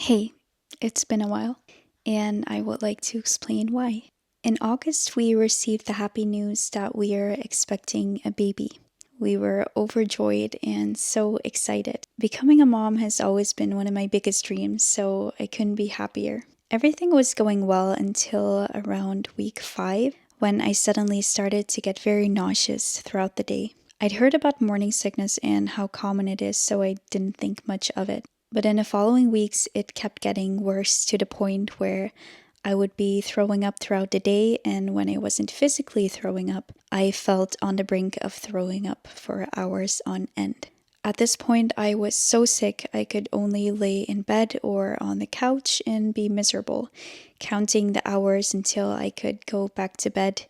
Hey, it's been a while, and I would like to explain why. In August, we received the happy news that we are expecting a baby. We were overjoyed and so excited. Becoming a mom has always been one of my biggest dreams, so I couldn't be happier. Everything was going well until around week 5 when I suddenly started to get very nauseous throughout the day. I'd heard about morning sickness and how common it is, so I didn't think much of it. But in the following weeks, it kept getting worse to the point where I would be throwing up throughout the day, and when I wasn't physically throwing up, I felt on the brink of throwing up for hours on end. At this point, I was so sick I could only lay in bed or on the couch and be miserable, counting the hours until I could go back to bed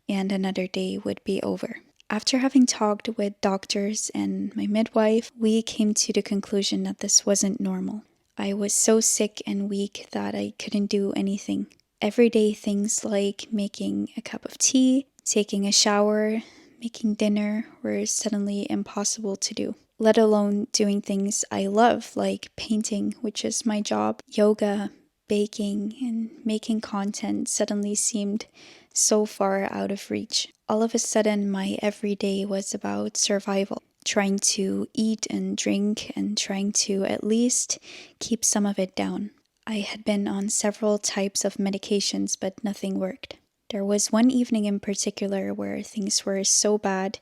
and another day would be over. After having talked with doctors and my midwife, we came to the conclusion that this wasn't normal. I was so sick and weak that I couldn't do anything. Everyday things like making a cup of tea, taking a shower, making dinner were suddenly impossible to do, let alone doing things I love like painting, which is my job, yoga, baking, and making content suddenly seemed so far out of reach. All of a sudden, my everyday was about survival, trying to eat and drink and trying to at least keep some of it down. I had been on several types of medications, but nothing worked. There was one evening in particular where things were so bad,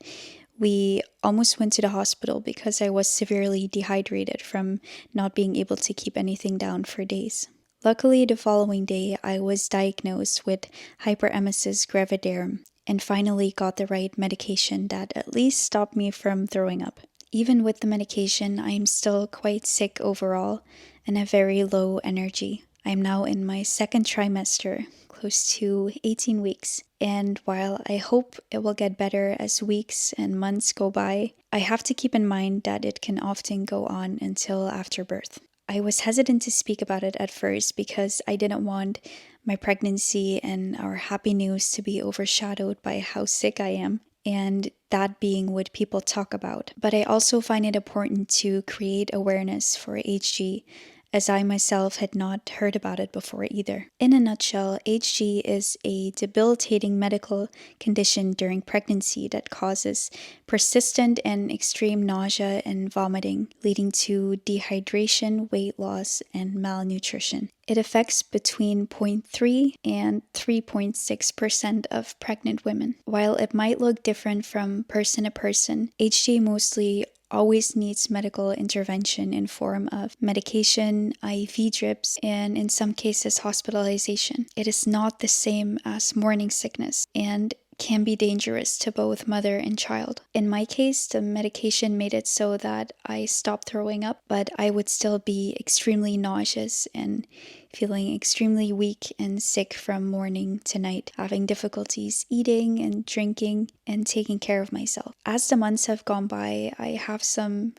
we almost went to the hospital because I was severely dehydrated from not being able to keep anything down for days. Luckily, the following day, I was diagnosed with Hyperemesis Gravidarum and finally got the right medication that at least stopped me from throwing up. Even with the medication, I am still quite sick overall and have very low energy. I am now in my second trimester, close to 18 weeks, and while I hope it will get better as weeks and months go by, I have to keep in mind that it can often go on until after birth. I was hesitant to speak about it at first because I didn't want my pregnancy and our happy news to be overshadowed by how sick I am, and that being what people talk about. But I also find it important to create awareness for HG, as I myself had not heard about it before either. In a nutshell, HG is a debilitating medical condition during pregnancy that causes persistent and extreme nausea and vomiting, leading to dehydration, weight loss, and malnutrition. It affects between 0.3 and 3.6% of pregnant women. While it might look different from person to person, HG mostly always needs medical intervention in form of medication, IV drips, and in some cases hospitalization. It is not the same as morning sickness and can be dangerous to both mother and child. In my case, the medication made it so that I stopped throwing up, but I would still be extremely nauseous and feeling extremely weak and sick from morning to night, having difficulties eating and drinking and taking care of myself. As the months have gone by, I have some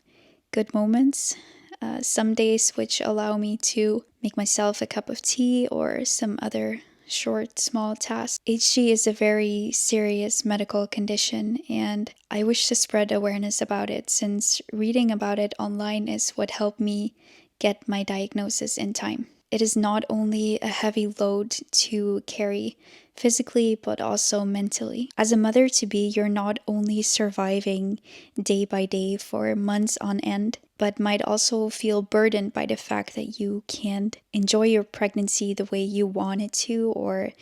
good moments, some days which allow me to make myself a cup of tea or some other short, small tasks. HG is a very serious medical condition, and I wish to spread awareness about it since reading about it online is what helped me get my diagnosis in time. It is not only a heavy load to carry physically, but also mentally. As a mother-to-be, you're not only surviving day by day for months on end, but might also feel burdened by the fact that you can't enjoy your pregnancy the way you want it to or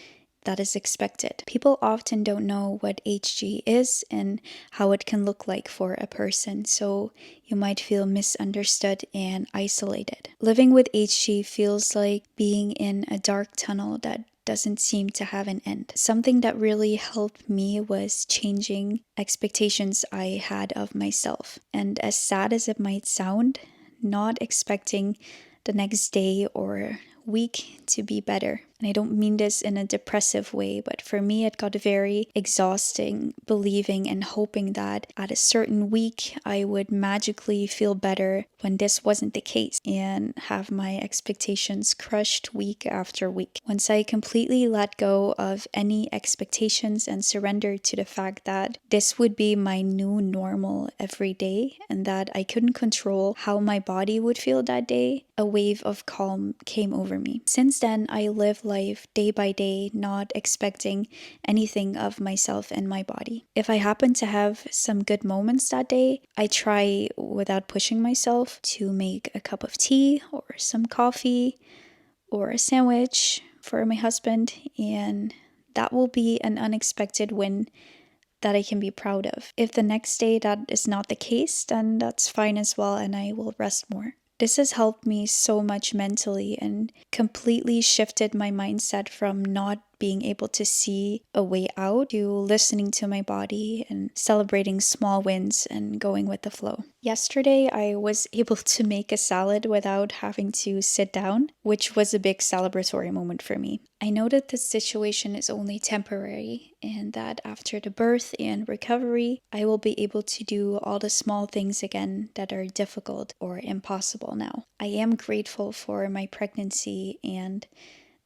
that is expected. People often don't know what HG is and how it can look like for a person, so you might feel misunderstood and isolated. Living with HG feels like being in a dark tunnel that doesn't seem to have an end. Something that really helped me was changing expectations I had of myself. And as sad as it might sound, not expecting the next day or week to be better. And I don't mean this in a depressive way, but for me, it got very exhausting believing and hoping that at a certain week I would magically feel better when this wasn't the case and have my expectations crushed week after week. Once I completely let go of any expectations and surrendered to the fact that this would be my new normal every day and that I couldn't control how my body would feel that day, a wave of calm came over me. Since then, I live life day by day, not expecting anything of myself and my body. If I happen to have some good moments that day, I try without pushing myself to make a cup of tea or some coffee or a sandwich for my husband, and that will be an unexpected win that I can be proud of. If the next day that is not the case, then that's fine as well, and I will rest more. This has helped me so much mentally and completely shifted my mindset from not being able to see a way out to listening to my body and celebrating small wins and going with the flow. Yesterday, I was able to make a salad without having to sit down, which was a big celebratory moment for me. I know that this situation is only temporary and that after the birth and recovery, I will be able to do all the small things again that are difficult or impossible now. I am grateful for my pregnancy and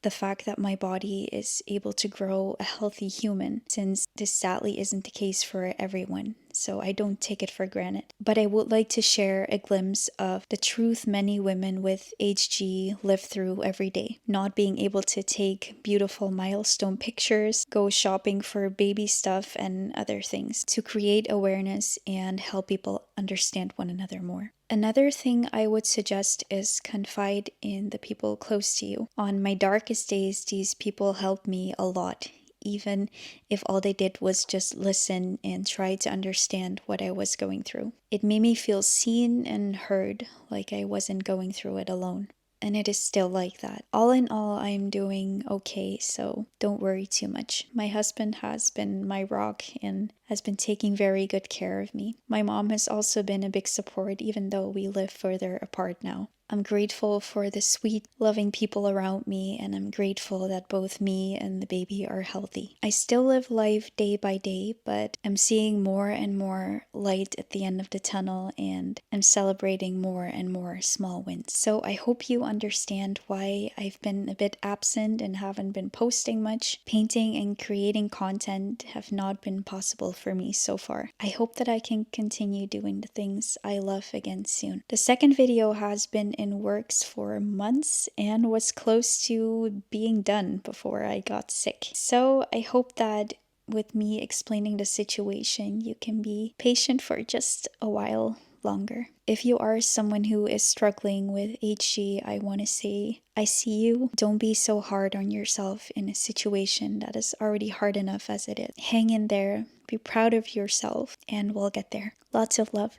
the fact that my body is able to grow a healthy human, since this sadly isn't the case for everyone. So I don't take it for granted. But I would like to share a glimpse of the truth many women with HG live through every day. Not being able to take beautiful milestone pictures, go shopping for baby stuff and other things to create awareness and help people understand one another more. Another thing I would suggest is confide in the people close to you. On my darkest days, these people helped me a lot, even if all they did was just listen and try to understand what I was going through. It made me feel seen and heard, like I wasn't going through it alone. And it is still like that. All in all, I'm doing okay, so don't worry too much. My husband has been my rock and has been taking very good care of me. My mom has also been a big support, even though we live further apart now. I'm grateful for the sweet, loving people around me, and I'm grateful that both me and the baby are healthy. I still live life day by day, but I'm seeing more and more light at the end of the tunnel, and I'm celebrating more and more small wins. So I hope you understand why I've been a bit absent and haven't been posting much. Painting and creating content have not been possible for me so far. I hope that I can continue doing the things I love again soon. The second video has been in works for months and was close to being done before I got sick. So I hope that with me explaining the situation, you can be patient for just a while longer. If you are someone who is struggling with HG, I want to say, I see you. Don't be so hard on yourself in a situation that is already hard enough as it is. Hang in there, be proud of yourself, and we'll get there. Lots of love.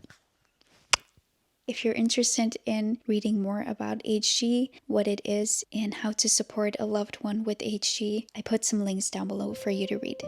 If you're interested in reading more about HG, what it is, and how to support a loved one with HG, I put some links down below for you to read.